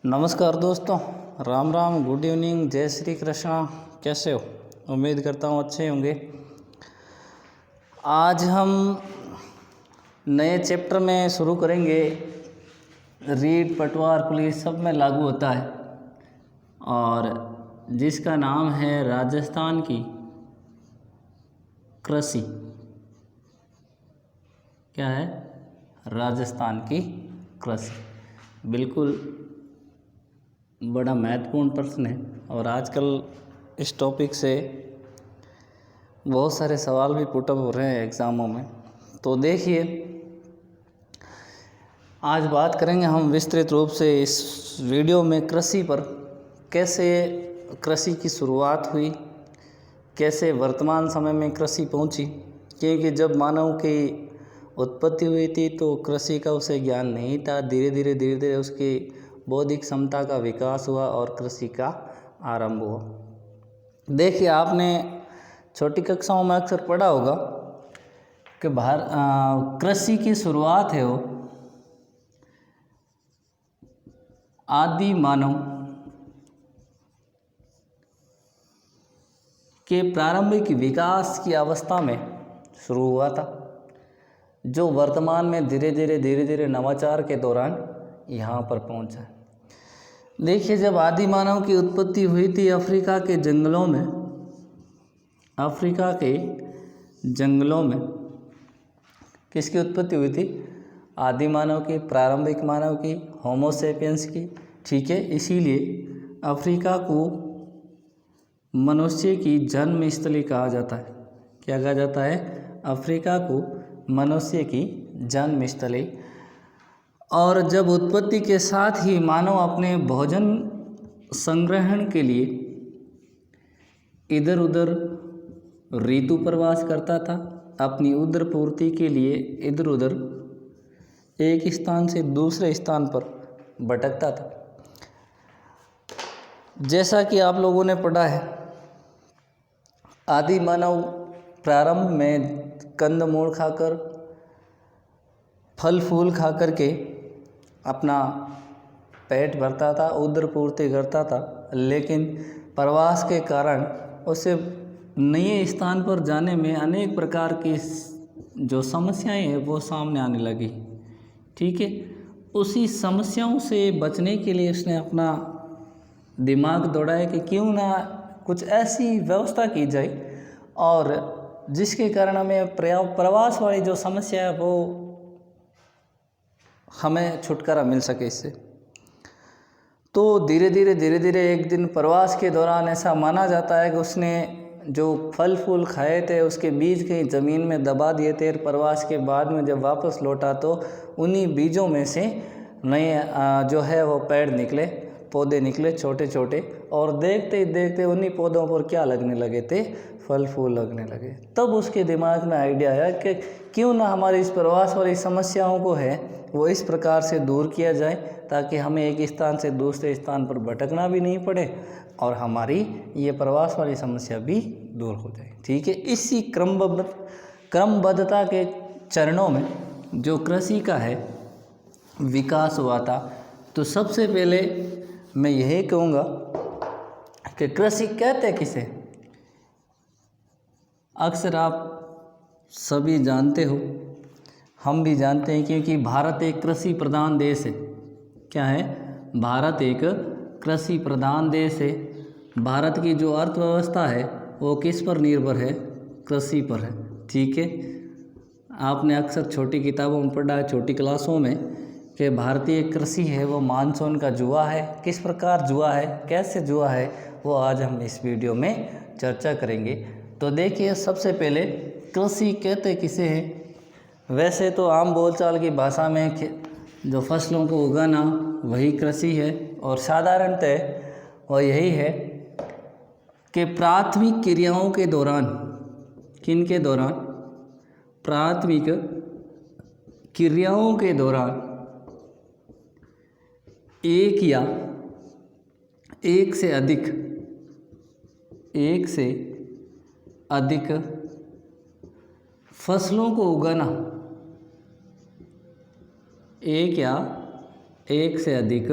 नमस्कार दोस्तों, Ram Ram, good evening, जय श्री कृष्णा। कैसे हो? उम्मीद करता हूँ अच्छे होंगे। आज हम नए चैप्टर में शुरू करेंगे। रीढ़, पटवार, पुलिस सब में लागू होता है और जिसका नाम है राजस्थान की कृषि। क्या है? राजस्थान की कृषि। बिल्कुल बड़ा महत्वपूर्ण प्रश्न है और आजकल इस टॉपिक से बहुत सारे सवाल भी पुटअप हो रहे हैं एग्ज़ामों में। तो देखिए, आज बात करेंगे हम विस्तृत रूप से इस वीडियो में कृषि पर। कैसे कृषि की शुरुआत हुई, कैसे वर्तमान समय में कृषि पहुंची। क्योंकि जब मानव की उत्पत्ति हुई थी तो कृषि का उसे ज्ञान नहीं था। धीरे धीरे उसकी बौद्धिक क्षमता का विकास हुआ और कृषि का आरंभ हुआ। देखिए, आपने छोटी कक्षाओं में अक्सर पढ़ा होगा कि कृषि की शुरुआत है वो आदि मानव के प्रारंभिक विकास की अवस्था में शुरू हुआ था, जो वर्तमान में धीरे धीरे नवाचार के दौरान यहाँ पर पहुँचा। देखिए, जब आदि मानव की उत्पत्ति हुई थी अफ्रीका के जंगलों में किसकी उत्पत्ति हुई थी? आदि मानव की, प्रारंभिक मानव की, होमो सेपियंस की। ठीक है, इसीलिए अफ्रीका को मनुष्य की जन्मस्थली कहा जाता है। क्या कहा जाता है? अफ्रीका को मनुष्य की जन्मस्थली। और जब उत्पत्ति के साथ ही मानव अपने भोजन संग्रहण के लिए इधर उधर ऋतु प्रवास करता था, अपनी उदर पूर्ति के लिए इधर उधर एक स्थान से दूसरे स्थान पर भटकता था। जैसा कि आप लोगों ने पढ़ा है, आदि मानव प्रारंभ में कंदमूल खाकर, फल फूल खा करके अपना पेट भरता था, उदर पूर्ति करता था। लेकिन प्रवास के कारण उसे नए स्थान पर जाने में अनेक प्रकार की जो समस्याएं हैं वो सामने आने लगी। ठीक है, उसी समस्याओं से बचने के लिए उसने अपना दिमाग दौड़ाया कि क्यों ना कुछ ऐसी व्यवस्था की जाए और जिसके कारण हमें प्रवास वाली जो समस्या है वो हमें छुटकारा मिल सके इससे। तो धीरे धीरे एक दिन प्रवास के दौरान ऐसा माना जाता है कि उसने जो फल फूल खाए थे उसके बीज कहीं ज़मीन में दबा दिए थे। प्रवास के बाद में जब वापस लौटा तो उन्हीं बीजों में से नए जो है वो पेड़ निकले, पौधे निकले छोटे छोटे। और देखते ही देखते उन्हीं पौधों पर क्या लगने लगे थे? फल फूल लगने लगे। तब उसके दिमाग में आइडिया आया कि क्यों ना हमारी इस प्रवास वाली समस्याओं को है वो इस प्रकार से दूर किया जाए ताकि हमें एक स्थान से दूसरे स्थान पर भटकना भी नहीं पड़े और हमारी ये प्रवास वाली समस्या भी दूर हो जाए। ठीक है, इसी क्रमबद्धता के चरणों में जो कृषि का है विकास हुआ था। तो सबसे पहले मैं यही कहूँगा कि कृषि कहते किसे? अक्सर आप सभी जानते हो, हम भी जानते हैं, क्योंकि भारत एक कृषि प्रधान देश है। क्या है? भारत एक कृषि प्रधान देश है। भारत की जो अर्थव्यवस्था है वो किस पर निर्भर है? कृषि पर है। ठीक है, आपने अक्सर छोटी किताबों में पढ़ा है, छोटी क्लासों में, कि भारतीय कृषि है वो मानसून का जुआ है। किस प्रकार जुआ है, कैसे जुआ है, वो आज हम इस वीडियो में चर्चा करेंगे। तो देखिए, सबसे पहले कृषि कहते किसे हैं? वैसे तो आम बोलचाल की भाषा में जो फसलों को उगाना वही कृषि है और साधारणतः वो यही है कि प्राथमिक क्रियाओं के दौरान, किनके दौरान? प्राथमिक क्रियाओं के दौरान एक या एक से अधिक फसलों को उगाना, एक या एक से अधिक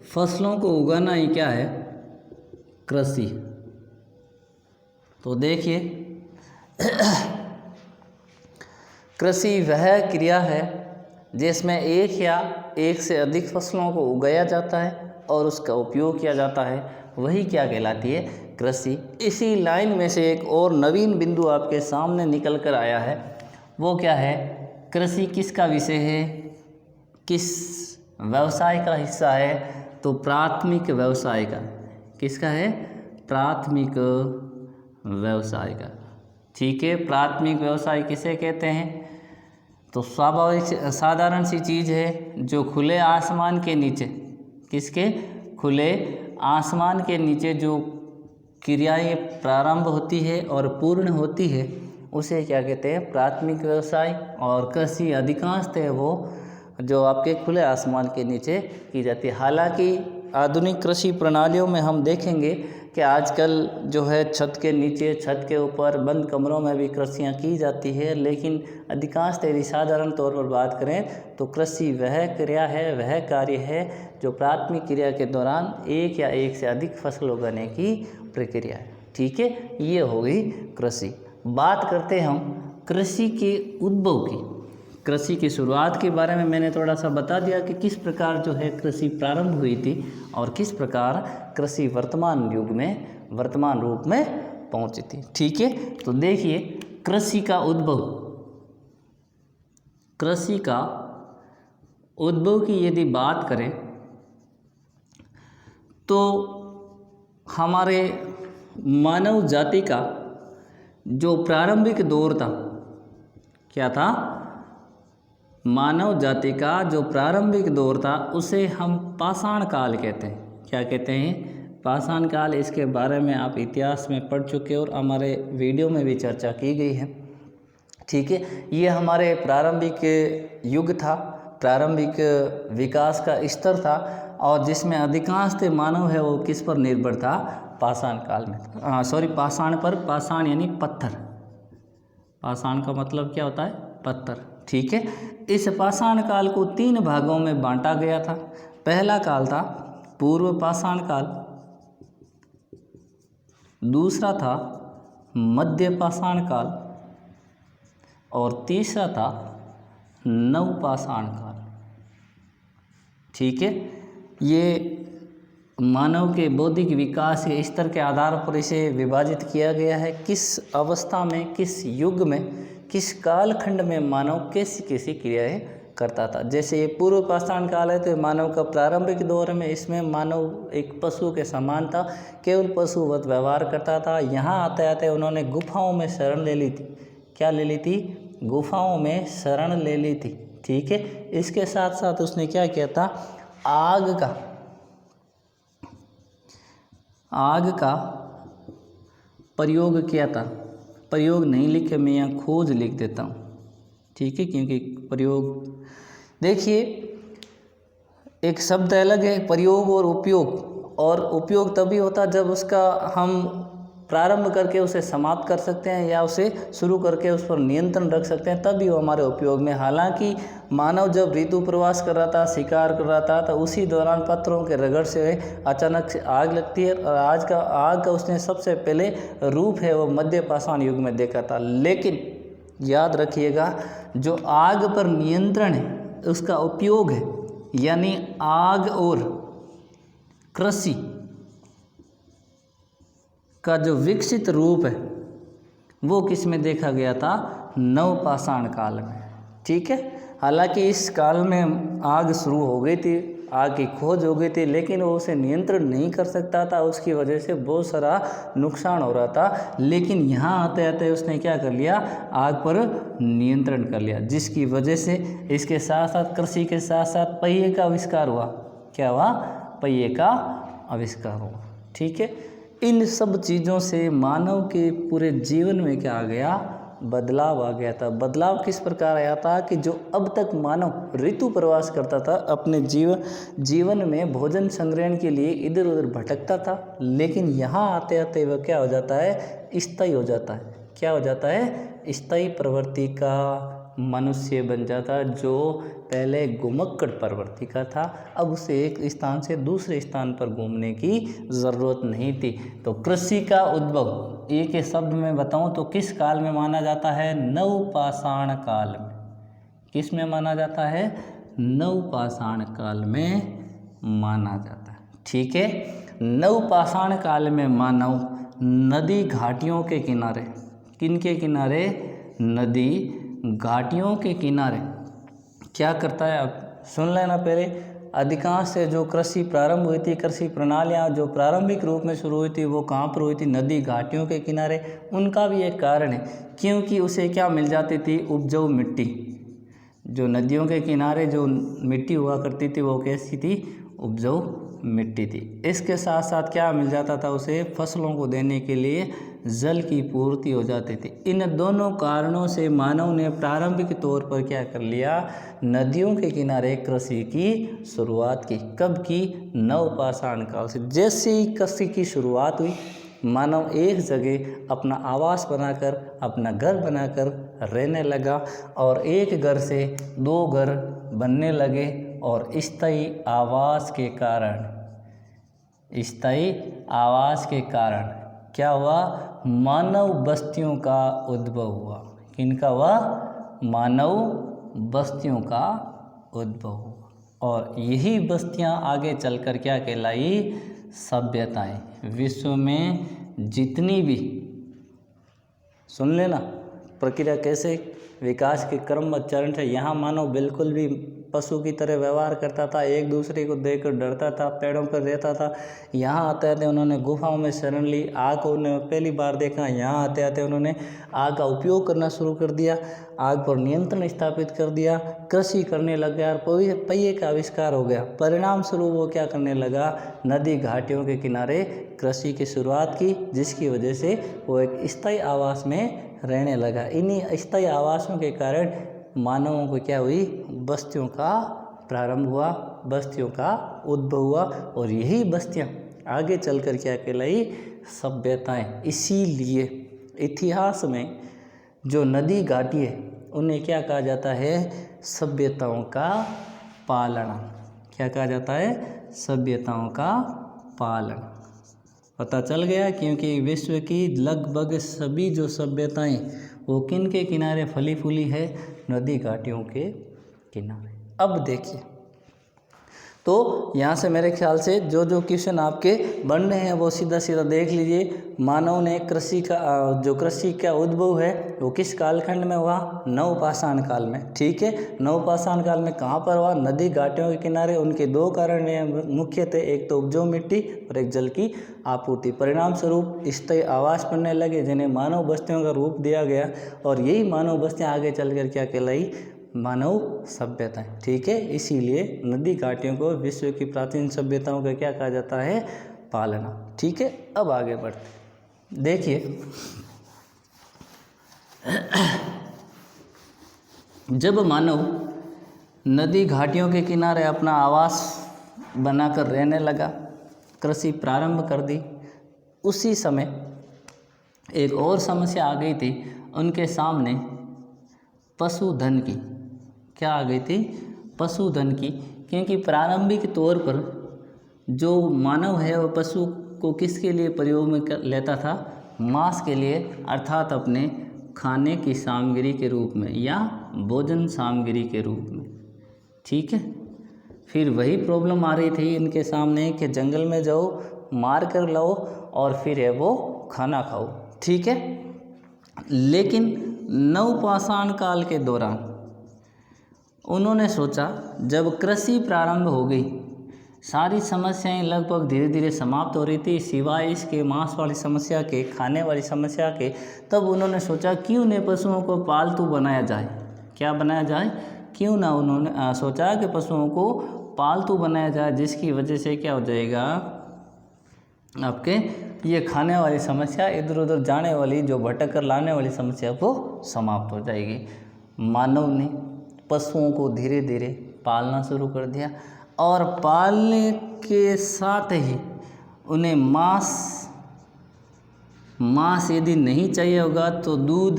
फसलों को उगाना ही क्या है? कृषि। तो देखिए कृषि वह क्रिया है जिसमें एक या एक से अधिक फसलों को उगाया जाता है और उसका उपयोग किया जाता है, वही क्या कहलाती है? कृषि। इसी लाइन में से एक और नवीन बिंदु आपके सामने निकल कर आया है, वो क्या है? कृषि किसका विषय है, किस व्यवसाय का हिस्सा है? तो प्राथमिक व्यवसाय का। किसका है? प्राथमिक व्यवसाय का। ठीक है, प्राथमिक व्यवसाय किसे कहते हैं? तो स्वाभाविक साधारण सी चीज़ है जो खुले आसमान के नीचे, किसके? खुले आसमान के नीचे जो क्रियाएं प्रारंभ होती है और पूर्ण होती है, उसे क्या कहते हैं? प्राथमिक व्यवसाय। और कृषि अधिकांशतः वो जो आपके खुले आसमान के नीचे की जाती है। हालांकि आधुनिक कृषि प्रणालियों में हम देखेंगे कि आजकल जो है छत के नीचे, छत के ऊपर, बंद कमरों में भी कृषियाँ की जाती है, लेकिन अधिकांशतः यदि साधारण तौर पर बात करें तो कृषि वह क्रिया है, वह कार्य है जो प्राथमिक क्रिया के दौरान एक या एक से अधिक फसल उगाने की प्रक्रिया है। ठीक है, ये हो गई कृषि। बात करते हैं हम कृषि के उद्भव की। कृषि की शुरुआत के बारे में मैंने थोड़ा सा बता दिया कि किस प्रकार जो है कृषि प्रारंभ हुई थी और किस प्रकार कृषि वर्तमान युग में, वर्तमान रूप में पहुंची थी। ठीक है, तो देखिए कृषि का उद्भव, कृषि का उद्भव की यदि बात करें तो हमारे मानव जाति का जो प्रारंभिक दौर था, क्या था? मानव जाति का जो प्रारंभिक दौर था उसे हम पाषाण काल कहते हैं। क्या कहते हैं? पाषाण काल। इसके बारे में आप इतिहास में पढ़ चुके और हमारे वीडियो में भी चर्चा की गई है। ठीक है, ये हमारे प्रारंभिक युग था, प्रारंभिक विकास का स्तर था, और जिसमें अधिकांश मानव है वो किस पर निर्भर था? पाषाण काल में। पाषाण पर। पाषाण यानी पत्थर। पाषाण का मतलब क्या होता है? पत्थर। ठीक है, इस पाषाण काल को 3 भागों में बांटा गया था। पहला काल था पूर्व पाषाण काल, दूसरा था मध्य पाषाण काल, और तीसरा था नव पाषाण काल। ठीक है, ये मानव के बौद्धिक विकास के स्तर के आधार पर इसे विभाजित किया गया है। किस अवस्था में, किस युग में, किस कालखंड में मानव कैसी कैसी क्रियाएं करता था। जैसे ये पूर्व पाषाण काल है तो मानव का प्रारंभिक दौर में, इसमें मानव एक पशु के समान था, केवल पशुवत व्यवहार करता था। यहाँ आते आते उन्होंने गुफाओं में शरण ले ली थी। क्या ले ली थी? गुफाओं में शरण ले ली थी। ठीक है, इसके साथ साथ उसने क्या किया था? आग का प्रयोग किया था। प्रयोग नहीं लिखे, मैं यहाँ खोज लिख देता हूँ। ठीक है, क्योंकि प्रयोग, देखिए एक शब्द अलग है प्रयोग और उपयोग। और उपयोग तभी होता जब उसका हम प्रारंभ करके उसे समाप्त कर सकते हैं या उसे शुरू करके उस पर नियंत्रण रख सकते हैं, तभी वो हमारे उपयोग में। हालांकि मानव जब ऋतु प्रवास कर रहा था, शिकार कर रहा था, तो उसी दौरान पत्थरों के रगड़ से अचानक से आग लगती है, और आग का उसने सबसे पहले रूप है वो मध्य पाषाण युग में देखा था। लेकिन याद रखिएगा, जो आग पर नियंत्रण है उसका उपयोग है, यानी आग और कृषि का जो विकसित रूप है वो किस में देखा गया था? नव पाषाण काल में। ठीक है, हालांकि इस काल में आग शुरू हो गई थी, आग की खोज हो गई थी, लेकिन वो उसे नियंत्रण नहीं कर सकता था, उसकी वजह से बहुत सारा नुकसान हो रहा था। लेकिन यहाँ आते आते उसने क्या कर लिया? आग पर नियंत्रण कर लिया, जिसकी वजह से इसके साथ साथ कृषि के साथ साथ पहिए का आविष्कार हुआ। क्या हुआ? पहिए का आविष्कार हुआ। ठीक है, इन सब चीज़ों से मानव के पूरे जीवन में क्या आ गया? बदलाव आ गया था। बदलाव किस प्रकार आया था कि जो अब तक मानव ऋतु प्रवास करता था, अपने जीवन में भोजन संग्रहण के लिए इधर उधर भटकता था, लेकिन यहाँ आते आते वह क्या हो जाता है? स्थायी हो जाता है। क्या हो जाता है? स्थायी प्रवृत्ति का मनुष्य बन जाता, जो पहले घुमक्कड़ प्रवृत्ति का था, अब उसे एक स्थान से दूसरे स्थान पर घूमने की ज़रूरत नहीं थी। तो कृषि का उद्भव एक ही शब्द में बताऊं तो किस काल में माना जाता है? नवपाषाण काल में। किस में माना जाता है? नवपाषाण काल में माना जाता है। ठीक है, नवपाषाण काल में मानव नदी घाटियों के किनारे, किनके किनारे? नदी घाटियों के किनारे क्या करता है? अब सुन लेना पहले। अधिकांश से जो कृषि प्रारंभ हुई थी, कृषि प्रणालियाँ जो प्रारंभिक रूप में शुरू हुई थी, वो कहाँ पर हुई थी? नदी घाटियों के किनारे। उनका भी एक कारण है, क्योंकि उसे क्या मिल जाती थी? उपजाऊ मिट्टी। जो नदियों के किनारे जो मिट्टी हुआ करती थी वो कैसी थी? उपजाऊ मिट्टी थी। इसके साथ साथ क्या मिल जाता था उसे? फसलों को देने के लिए जल की पूर्ति हो जाती थी। इन दोनों कारणों से मानव ने प्रारंभिक तौर पर क्या कर लिया? नदियों के किनारे कृषि की शुरुआत की। कब की? नवपाषाण काल से। जैसे ही कृषि की शुरुआत हुई, मानव एक जगह अपना आवास बनाकर, अपना घर बनाकर रहने लगा, और एक घर से दो घर बनने लगे, और स्थायी आवास के कारण क्या हुआ? मानव बस्तियों का उद्भव हुआ। किनका हुआ? मानव बस्तियों का उद्भव हुआ, और यही बस्तियां आगे चलकर क्या कहलाई? सभ्यताएं। विश्व में जितनी भी, सुन लेना प्रक्रिया कैसे विकास के क्रम चरण थे। यहाँ मानव बिल्कुल भी पशु की तरह व्यवहार करता था, एक दूसरे को देखकर डरता था, पेड़ों पर रहता था। यहाँ आते आते उन्होंने गुफाओं में शरण ली, आग को उन्होंने पहली बार देखा। यहाँ आते आते उन्होंने आग का उपयोग करना शुरू कर दिया, आग पर नियंत्रण स्थापित कर दिया, कृषि करने लग गया, और पहिए का आविष्कार हो गया। परिणाम स्वरूप वो क्या करने लगा? नदी घाटियों के किनारे कृषि की शुरुआत की, जिसकी वजह से वो एक स्थायी आवास में रहने लगा। इन्हीं स्थायी आवासों के कारण मानवों को क्या हुई? बस्तियों का प्रारंभ हुआ, बस्तियों का उद्भव हुआ, और यही बस्तियां आगे चलकर क्या कहलाई? सभ्यताएं। इसीलिए इतिहास में जो नदी घाटी है उन्हें क्या कहा जाता है? सभ्यताओं का पालना। क्या कहा जाता है? सभ्यताओं का पालन। पता चल गया, क्योंकि विश्व की लगभग सभी जो सभ्यताएं वो किन के किनारे फली फूली है? नदी घाटियों के किनारे। अब देखिए, तो यहाँ से मेरे ख्याल से जो जो क्वेश्चन आपके बन रहे हैं वो सीधा सीधा देख लीजिए। मानव ने कृषि का उद्भव है वो किस कालखंड में हुआ? नवपाषाण काल में। ठीक है, नवपाषाण काल में कहाँ पर हुआ? नदी घाटियों के किनारे। उनके दो कारण हैं मुख्य थे, एक तो उपजाऊ मिट्टी और एक जल की आपूर्ति। परिणाम स्वरूप स्थायी आवास बनने लगे, जिन्हें मानव बस्तियों का रूप दिया गया, और यही मानव बस्तियाँ आगे चलकर क्या कहलाई? मानव सभ्यताएं। ठीक है, इसीलिए नदी घाटियों को विश्व की प्राचीन सभ्यताओं का क्या कहा जाता है? पालना। ठीक है, अब आगे बढ़ते। देखिए, जब मानव नदी घाटियों के किनारे अपना आवास बनाकर रहने लगा, कृषि प्रारंभ कर दी, उसी समय एक और समस्या आ गई थी उनके सामने, पशुधन की। क्या आ गई थी? पशुधन की। क्योंकि प्रारंभिक तौर पर जो मानव है वो पशु को किसके लिए प्रयोग में लेता था? मांस के लिए, अर्थात अपने खाने की सामग्री के रूप में या भोजन सामग्री के रूप में। ठीक है, फिर वही प्रॉब्लम आ रही थी इनके सामने कि जंगल में जाओ, मार कर लाओ और फिर है वो खाना खाओ। ठीक है, लेकिन नवपाषाण काल के दौरान उन्होंने सोचा, जब कृषि प्रारंभ हो गई, सारी समस्याएं लगभग धीरे धीरे समाप्त हो रही थी, सिवाय इसके मांस वाली समस्या के, खाने वाली समस्या के। तब उन्होंने सोचा क्यों न पशुओं को पालतू बनाया जाए। क्या बनाया जाए? क्यों ना उन्होंने सोचा कि पशुओं को पालतू बनाया जाए, जिसकी वजह से क्या हो जाएगा? आपके ये खाने वाली समस्या, इधर उधर जाने वाली, जो भटक कर लाने वाली समस्या, वो समाप्त हो जाएगी। मानव ने पशुओं को धीरे धीरे पालना शुरू कर दिया, और पालने के साथ ही उन्हें मांस यदि नहीं चाहिए होगा तो दूध,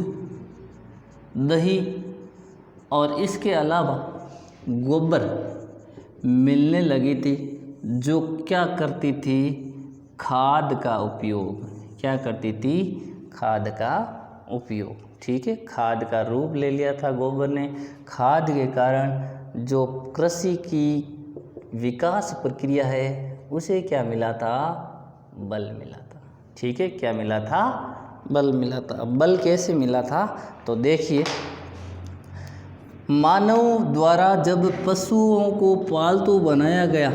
दही और इसके अलावा गोबर मिलने लगी थी, जो क्या करती थी, खाद का उपयोग, क्या करती थी, खाद का उपयोग। ठीक है, खाद का रूप ले लिया था गोबर ने। खाद के कारण जो कृषि की विकास प्रक्रिया है उसे क्या मिला था, बल मिला था। ठीक है, क्या मिला था, बल मिला था। बल कैसे मिला था, तो देखिए, मानव द्वारा जब पशुओं को पालतू बनाया गया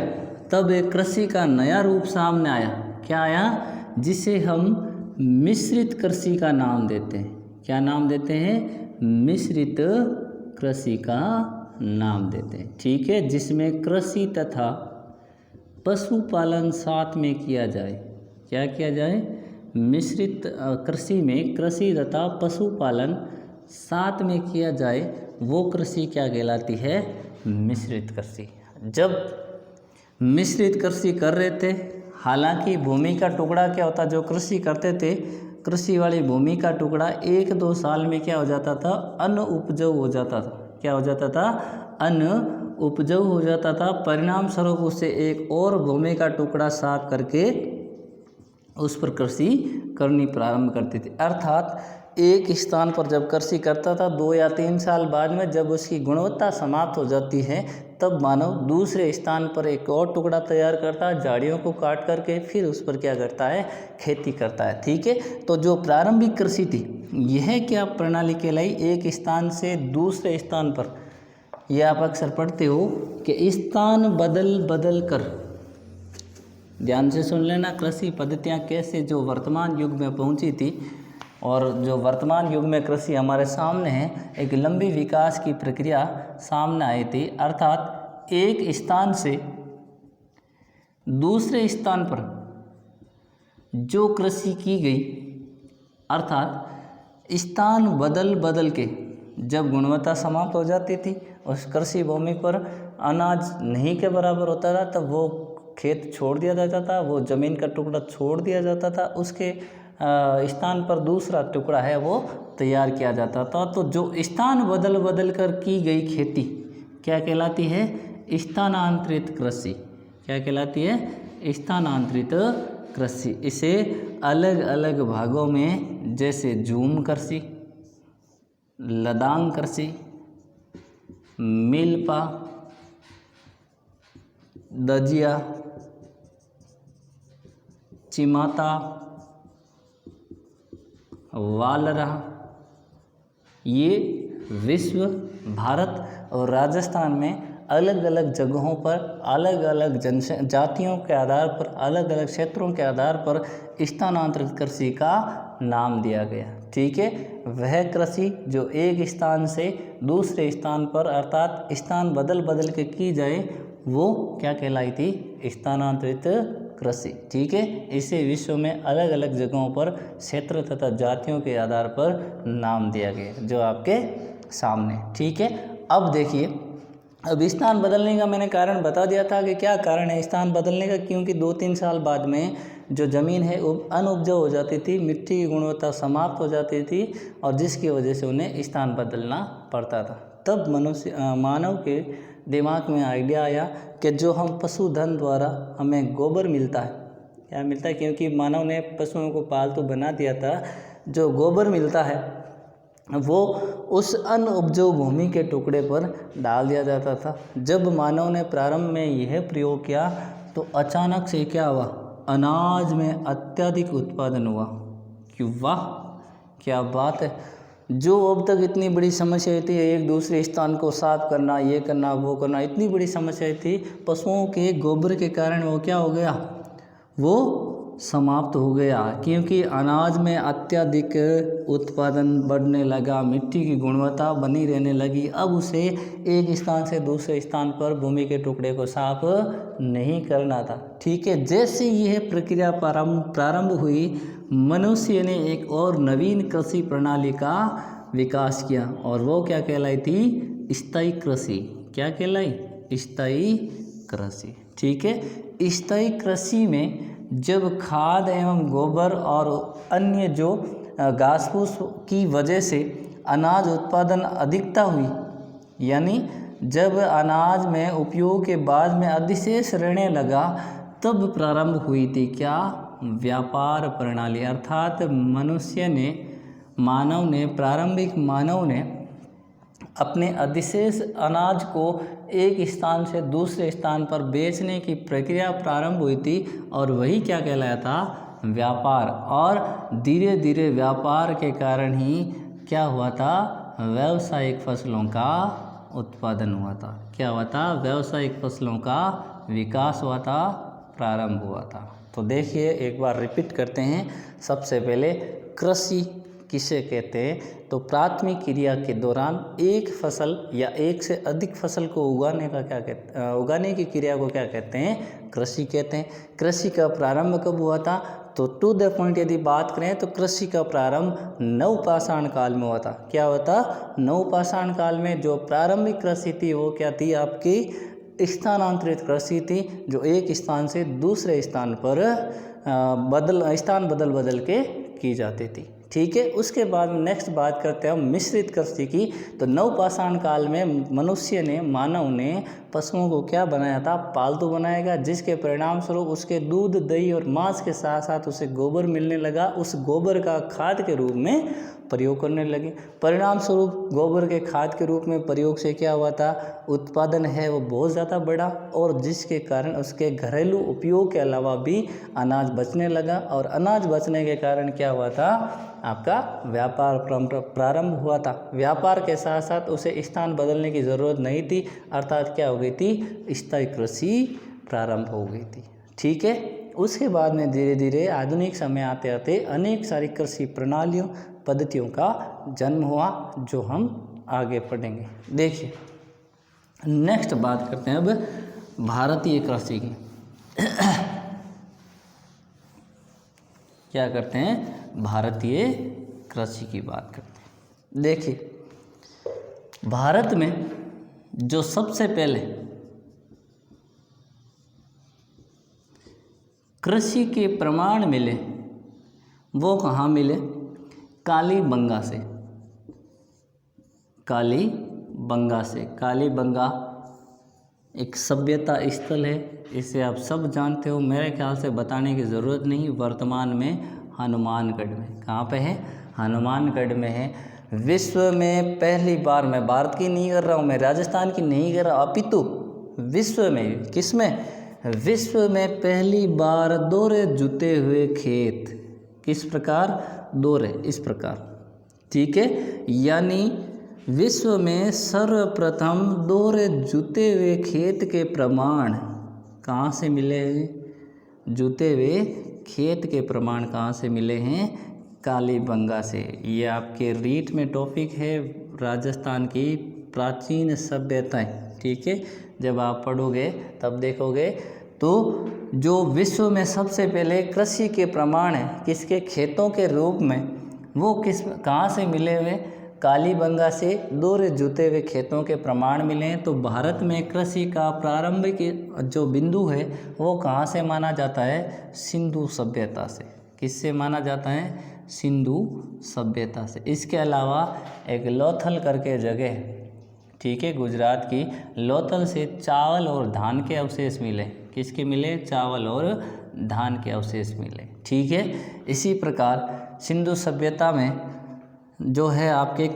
तब एक कृषि का नया रूप सामने आया। क्या आया, जिसे हम मिश्रित कृषि का नाम देते हैं। क्या नाम देते हैं, मिश्रित कृषि का नाम देते हैं। ठीक है, जिसमें कृषि तथा पशुपालन साथ में किया जाए। क्या किया जाए, मिश्रित कृषि में कृषि तथा पशुपालन साथ में किया जाए, वो कृषि क्या कहलाती है, मिश्रित कृषि। जब मिश्रित कृषि कर रहे थे, हालांकि भूमि का टुकड़ा क्या होता, जो कृषि करते थे, कृषि वाली भूमि का टुकड़ा 1-2 साल में क्या हो जाता था, अनउपजाऊ हो जाता था। क्या हो जाता था, अनउपजाऊ हो जाता था। परिणाम स्वरूप उसे एक और भूमि का टुकड़ा साफ करके उस पर कृषि करनी प्रारंभ करती थी। अर्थात एक स्थान पर जब कृषि करता था, 2 या 3 साल बाद में जब उसकी गुणवत्ता समाप्त हो जाती है, तब मानव दूसरे स्थान पर एक और टुकड़ा तैयार करता है, झाड़ियों को काट करके फिर उस पर क्या करता है, खेती करता है। ठीक है, तो जो प्रारंभिक कृषि थी, यह क्या प्रणाली कहलाई, एक स्थान से दूसरे स्थान पर, यह आप अक्सर पढ़ते हो कि स्थान बदल बदल कर, ध्यान से सुन लेना, कृषि पद्धतियाँ कैसे जो वर्तमान युग में पहुंची थी और जो वर्तमान युग में कृषि हमारे सामने है, एक लंबी विकास की प्रक्रिया सामने आई थी। अर्थात एक स्थान से दूसरे स्थान पर जो कृषि की गई, अर्थात स्थान बदल बदल के जब गुणवत्ता समाप्त हो जाती थी, उस कृषि भूमि पर अनाज नहीं के बराबर होता था, तब वो खेत छोड़ दिया जाता था, वो ज़मीन का टुकड़ा छोड़ दिया जाता था, उसके स्थान पर दूसरा टुकड़ा है वो तैयार किया जाता था। तो जो स्थान बदल बदल कर की गई खेती क्या कहलाती है, स्थानांतरित कृषि। क्या कहलाती है, स्थानांतरित कृषि। इसे अलग अलग भागों में, जैसे झूम कृषि, लदांग कृषि, मिल्पा, दजिया, चिमाता, वालरा, ये विश्व, भारत और राजस्थान में अलग अलग जगहों पर अलग अलग जनजातियों के आधार पर, अलग अलग क्षेत्रों के आधार पर स्थानांतरित कृषि का नाम दिया गया। ठीक है, वह कृषि जो एक स्थान से दूसरे स्थान पर, अर्थात स्थान बदल बदल के की जाए, वो क्या कहलाई थी, स्थानांतरित कृषि। ठीक है, इसे विश्व में अलग अलग जगहों पर क्षेत्र तथा जातियों के आधार पर नाम दिया गया, जो आपके सामने। ठीक है, अब देखिए, अब स्थान बदलने का मैंने कारण बता दिया था कि क्या कारण है स्थान बदलने का, क्योंकि 2-3 साल बाद में जो ज़मीन है वो अनउपजाऊ हो जाती थी, मिट्टी की गुणवत्ता समाप्त हो जाती थी, और जिसकी वजह से उन्हें स्थान बदलना पड़ता था। तब मानव के दिमाग में आइडिया आया कि जो हम पशुधन द्वारा हमें गोबर मिलता है, क्या मिलता है, क्योंकि मानव ने पशुओं को पालतू बना दिया था, जो गोबर मिलता है वो उस अनउपजाऊ भूमि के टुकड़े पर डाल दिया जाता था। जब मानव ने प्रारंभ में यह प्रयोग किया तो अचानक से क्या हुआ, अनाज में अत्यधिक उत्पादन हुआ। कि वाह क्या बात है, जो अब तक इतनी बड़ी समस्या थी, एक दूसरे स्थान को साफ करना, ये करना, वो करना, इतनी बड़ी समस्या थी, पशुओं के गोबर के कारण वो क्या हो गया, वो समाप्त हो गया, क्योंकि अनाज में अत्यधिक उत्पादन बढ़ने लगा, मिट्टी की गुणवत्ता बनी रहने लगी। अब उसे एक स्थान से दूसरे स्थान पर भूमि के टुकड़े को साफ नहीं करना था। ठीक है, जैसे यह प्रक्रिया प्रारंभ हुई, मनुष्य ने एक और नवीन कृषि प्रणाली का विकास किया, और वो क्या कहलाई थी, स्थायी कृषि। क्या कहलाई, स्थायी कृषि। ठीक है, स्थायी कृषि में जब खाद एवं गोबर और अन्य जो घास फूस की वजह से अनाज उत्पादन अधिकता हुई, यानी जब अनाज में उपयोग के बाद में अधिशेष रहने लगा तब प्रारंभ हुई थी क्या, व्यापार प्रणाली। अर्थात प्रारंभिक मानव ने अपने अधिशेष अनाज को एक स्थान से दूसरे स्थान पर बेचने की प्रक्रिया प्रारंभ हुई थी और वही क्या कहलाया था, व्यापार। और धीरे धीरे व्यापार के कारण ही क्या हुआ था, व्यावसायिक फसलों का उत्पादन हुआ था। क्या हुआ था, व्यावसायिक फसलों का विकास हुआ था, प्रारंभ हुआ था। तो देखिए एक बार रिपीट करते हैं। सबसे पहले कृषि किसे कहते हैं, तो प्राथमिक क्रिया के दौरान एक फसल या एक से अधिक फसल को उगाने की क्रिया को क्या कहते हैं, कृषि कहते हैं। कृषि का प्रारंभ कब हुआ था, तो टू द पॉइंट यदि बात करें तो कृषि का प्रारंभ नवपाषाण काल में हुआ था। क्या हुआ था, नवपाषाण काल में जो प्रारंभिक कृषि थी वो क्या थी, आपकी स्थानांतरित कृषि थी, जो एक स्थान से दूसरे स्थान पर स्थान बदल के की जाती थी। ठीक है। उसके बाद नेक्स्ट बात करते हैं हम मिश्रित कृषि की। तो नवपाषाण काल में मानव ने पशुओं को क्या बनाया था, पालतू बनाएगा, जिसके परिणाम स्वरूप उसके दूध, दही और मांस के साथ साथ उसे गोबर मिलने लगा। उस गोबर का खाद के रूप में प्रयोग करने लगे। परिणाम स्वरूप गोबर के खाद के रूप में प्रयोग से क्या हुआ था, उत्पादन है वो बहुत ज़्यादा बढ़ा और जिसके कारण उसके घरेलू उपयोग के अलावा भी अनाज बचने लगा। और अनाज बचने के कारण क्या हुआ था, आपका व्यापार प्रारंभ हुआ था। व्यापार के साथ साथ उसे स्थान बदलने की ज़रूरत नहीं थी, अर्थात क्या हो गई थी, स्थायी कृषि प्रारंभ हो गई थी। ठीक है। उसके बाद में धीरे धीरे आधुनिक समय आते आते अनेक सारी कृषि प्रणालियों पद्धतियों का जन्म हुआ, जो हम आगे पढ़ेंगे। देखिए नेक्स्ट बात करते हैं अब भारतीय कृषि की। क्या करते हैं, भारतीय कृषि की बात करते हैं। देखिए भारत में जो सबसे पहले कृषि के प्रमाण मिले वो कहाँ मिले, कालीबंगा से। कालीबंगा एक सभ्यता स्थल है, इसे आप सब जानते हो, मेरे ख्याल से बताने की ज़रूरत नहीं। वर्तमान में हनुमानगढ़ में, कहाँ पे है, हनुमानगढ़ में है। विश्व में पहली बार, मैं भारत की नहीं कर रहा हूँ, मैं राजस्थान की नहीं कर रहा, अपितु विश्व में, किसमें, विश्व में पहली बार दोहरे जुते हुए खेत, किस प्रकार, दोहरे, इस प्रकार। ठीक है। यानी विश्व में सर्वप्रथम दोहरे जुते हुए खेत के प्रमाण कहाँ से मिले हैं, जुते हुए खेत के प्रमाण कहाँ से मिले हैं, कालीबंगा से। ये आपके रीट में टॉपिक है, राजस्थान की प्राचीन सभ्यताएं। ठीक है। जब आप पढ़ोगे तब देखोगे। तो जो विश्व में सबसे पहले कृषि के प्रमाण है किसके, खेतों के रूप में, वो कहाँ से मिले हुए, कालीबंगा से दोहरे जुते हुए खेतों के प्रमाण मिले हैं। तो भारत में कृषि का प्रारंभिक जो बिंदु है वो कहाँ से माना जाता है, सिंधु सभ्यता से। किससे माना जाता है, सिंधु सभ्यता से। इसके अलावा एक लोथल करके जगह, ठीक है, गुजरात की, लोथल से चावल और धान के अवशेष मिले। किसके मिले, चावल और धान के अवशेष मिले। ठीक है। इसी प्रकार सिंधु सभ्यता में जो है आपके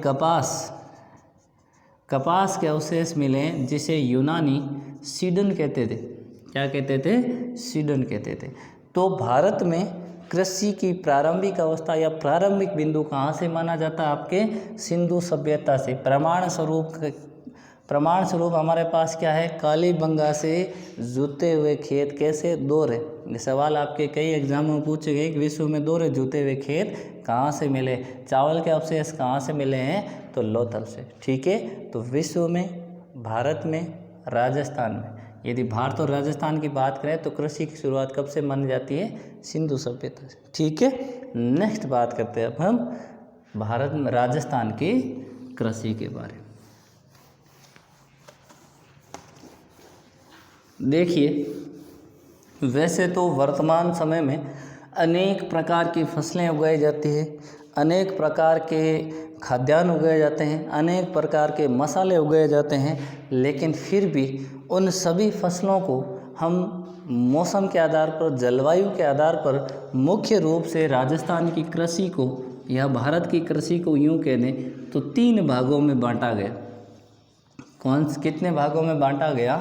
कपास के अवशेष मिले, जिसे यूनानी सीडन कहते थे। क्या कहते थे, सीडन कहते थे। तो भारत में कृषि की प्रारंभिक अवस्था या प्रारंभिक बिंदु कहाँ से माना जाता है, आपके सिंधु सभ्यता से। प्रमाण स्वरूप हमारे पास क्या है, कालीबंगा से जुते हुए खेत कैसे, दोहरे। ये सवाल आपके कई एग्जाम में पूछे गए कि विश्व में दोहरे जुते हुए खेत कहाँ से मिले, चावल के अवशेष कहाँ से मिले हैं, तो लोथल से। ठीक है। तो विश्व में, भारत में, राजस्थान में, यदि भारत और राजस्थान की बात करें तो कृषि की शुरुआत कब से मानी जाती है, सिंधु सभ्यता से। ठीक है। नेक्स्ट बात करते हैं अब हम भारत में राजस्थान की कृषि के बारे में। देखिए वैसे तो वर्तमान समय में अनेक प्रकार की फसलें उगाई जाती है, अनेक प्रकार के खाद्यान्न उगाए जाते हैं, अनेक प्रकार के मसाले उगाए जाते हैं, लेकिन फिर भी उन सभी फसलों को हम मौसम के आधार पर, जलवायु के आधार पर मुख्य रूप से राजस्थान की कृषि को या भारत की कृषि को यूँ कह दें तो 3 भागों में बांटा गया। कितने भागों में बांटा गया?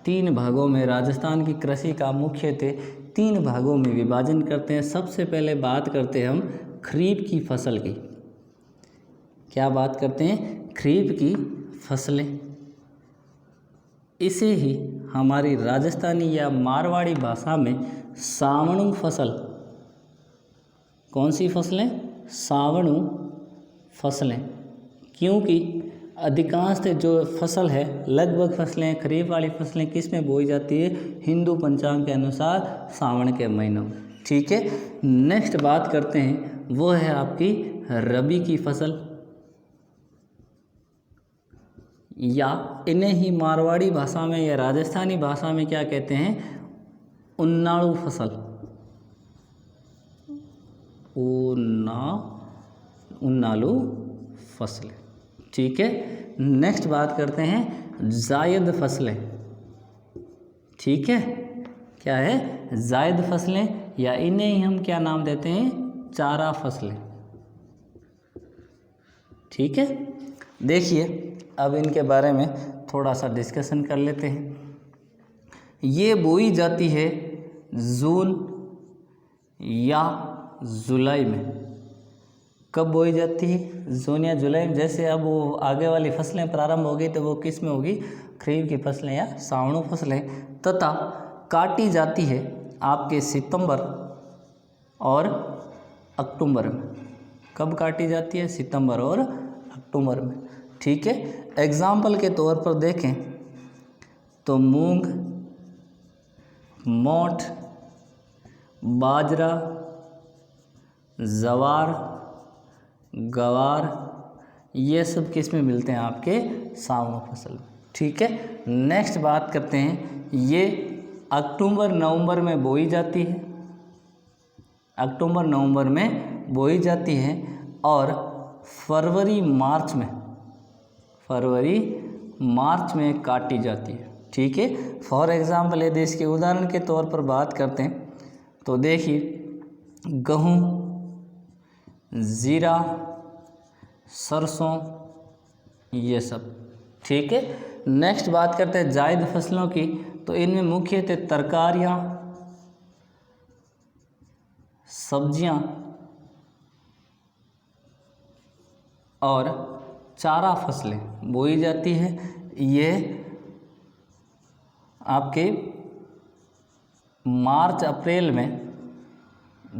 3 भागों में राजस्थान की कृषि का मुख्यतः 3 भागों में विभाजन करते हैं। सबसे पहले बात करते हैं हम खरीफ की फसल की। क्या बात करते हैं? खरीफ की फसलें। इसे ही हमारी राजस्थानी या मारवाड़ी भाषा में सावणु फसल। कौन सी फसलें? सावणु फसलें। क्योंकि अधिकांश जो फसल है, लगभग फसलें, खरीफ वाली फसलें किस में बोई जाती है? हिंदू पंचांग के अनुसार सावन के महीनों में। ठीक है, नेक्स्ट बात करते हैं, वो है आपकी रबी की फसल, या इन्हें ही मारवाड़ी भाषा में या राजस्थानी भाषा में क्या कहते हैं? उन्नाळु फसल। उन्नालू फसलें। ठीक है, नेक्स्ट बात करते हैं जायद फसलें। ठीक है, क्या है? जायद फसलें, या इन्हें ही हम क्या नाम देते हैं? चारा फसलें। ठीक है, देखिए अब इनके बारे में थोड़ा सा डिस्कशन कर लेते हैं। ये बोई जाती है जून या जुलाई में। कब बोई जाती है? जून या जुलाई में। जैसे अब वो आगे वाली फसलें प्रारंभ होगी तो वो किस में होगी? खरीफ की फसलें या सावणु फसलें। तथा काटी जाती है आपके सितंबर और अक्टूबर में। कब काटी जाती है? सितंबर और अक्टूबर में। ठीक है, एग्जाम्पल के तौर पर देखें तो मूंग, मोठ, बाजरा, जवार, गवार, ये सब किस में मिलते हैं? आपके सावणु फसल में। ठीक है, नेक्स्ट बात करते हैं, ये अक्टूबर नवंबर में बोई जाती है। अक्टूबर नवंबर में बोई जाती है और फरवरी मार्च में काटी जाती है। ठीक है, फॉर एग्जाम्पल यदि इसके उदाहरण के तौर पर बात करते हैं तो देखिए गेहूँ, जीरा, सरसों, ये सब। ठीक है, नेक्स्ट बात करते हैं जायद फसलों की। तो इनमें मुख्यतः तरकारियाँ, सब्जियाँ और चारा फसलें बोई जाती है। ये आपके मार्च अप्रैल में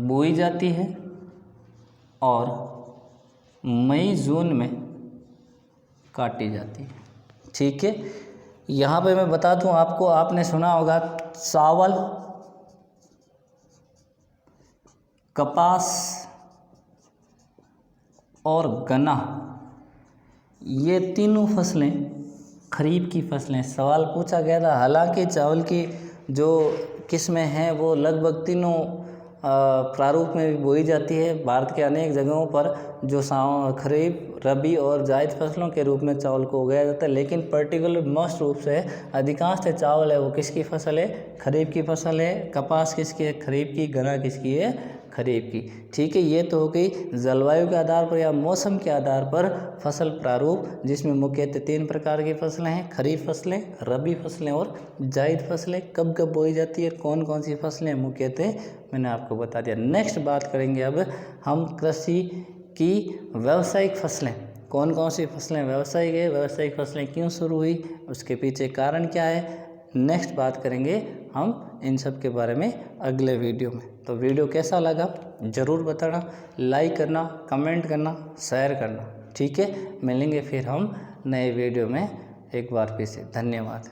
बोई जाती है और मई जून में काटी जाती है। ठीक है, यहाँ पे मैं बता दूँ आपको, आपने सुना होगा चावल, कपास और गन्ना, ये तीनों फसलें खरीफ की फसलें। सवाल पूछा गया था, हालांकि चावल की जो किस्में हैं वो लगभग तीनों प्रारूप में भी बोई जाती है। भारत के अनेक जगहों पर जो खरीफ, रबी और जायद फसलों के रूप में चावल को उगाया जाता है, लेकिन पर्टिकुलर मोस्ट रूप से अधिकांश चावल है वो किसकी फसल है? खरीफ की फसल है। कपास किसकी है? खरीफ की। गन्ना किसकी है? खरीफ की। ठीक है, ये तो हो गई जलवायु के आधार पर या मौसम के आधार पर फसल प्रारूप, जिसमें मुख्यतः 3 प्रकार की फसलें हैं, खरीफ फसलें, रबी फसलें और जायद फसलें। कब कब बोई जाती है, कौन कौन सी फसलें मुख्यतः मैंने आपको बता दिया। नेक्स्ट बात करेंगे अब हम कृषि की व्यावसायिक फसलें। कौन कौन सी फसलें व्यावसायिक है, व्यावसायिक फसलें क्यों शुरू हुई, उसके पीछे कारण क्या है, नेक्स्ट बात करेंगे हम इन सब के बारे में अगले वीडियो में। तो वीडियो कैसा लगा ज़रूर बताना, लाइक करना, कमेंट करना, शेयर करना। ठीक है, मिलेंगे फिर हम नए वीडियो में एक बार फिर से। धन्यवाद।